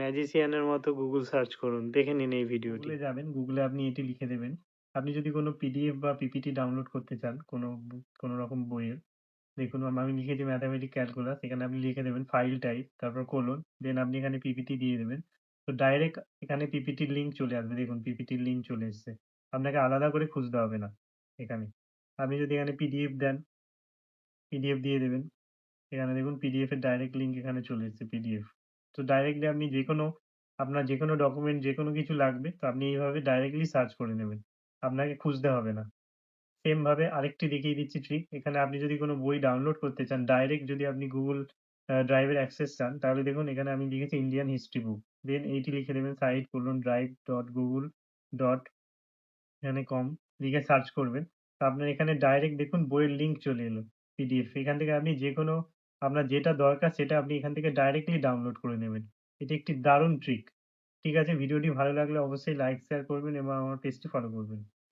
ম্যাজিশিয়ানের মতো Google search করুন। দেখে নিন এই ভিডিওটি। গুগলে যাবেন, গুগলে আপনি এটি লিখে দেবেন। আপনি যদি কোনো পিডিএফ বা পিপিটি ডাউনলোড করতে চান কোনো রকম বইয়ের, দেখুন আমি লিখেছি ম্যাথমেটিক্স ক্যালকুলাস, এখানে আপনি লিখে দেবেন ফাইল টাইপ, তারপর কোলন, দেন আপনি এখানে পিপিটি দিয়ে দেবেন। তো ডাইরেক্ট এখানে পিপিটির লিঙ্ক চলে আসবে। দেখুন পিপিটির লিঙ্ক চলে এসছে। আপনাকে আলাদা করে খুঁজতে হবে না এখানে। আপনি যদি এখানে পিডিএফ দেন, পিডিএফ দিয়ে দেবেন। এখানে দেখুন পিডিএফ এর ডাইরেক্ট লিঙ্ক এখানে চলে এসেছে পিডিএফ। তো ডাইরেক্টলি আপনি যেকোনো আপনার যেকোনো ডকুমেন্ট যেকোনো কিছু লাগবে তো আপনি এইভাবে ডাইরেক্টলি সার্চ করে নেবেন। আপনাকে খুঁজতে হবে না। সেম ভাবে আরেকটি দেখিয়ে দিচ্ছি ট্রিক। এখানে আপনি যদি কোনো বই ডাউনলোড করতে চান, ডাইরেক্ট যদি আপনি Google ড্রাইভ এর অ্যাক্সেস চান, তাহলে দেখুন এখানে আমি লিখেছি ইন্ডিয়ান হিস্ট্রি বুক। দেন এইটি লিখে দেবেন site:/drive.google. এখানে কম লিখে সার্চ করবেন। তো আপনার এখানে ডাইরেক্ট দেখুন বইয়ের লিঙ্ক চলে এলো পিডিএফ। এখান থেকে আপনি যেকোনো আপনার যেটা দরকার সেটা আপনি এখান থেকে ডাইরেক্টলি ডাউনলোড করে নেবেন। এটি একটি দারুণ ট্রিক। ঠিক আছে? ভিডিওটি ভালো লাগলে অবশ্যই লাইক, শেয়ার করবেন এবং আমার পেজটি ফলো করবেন।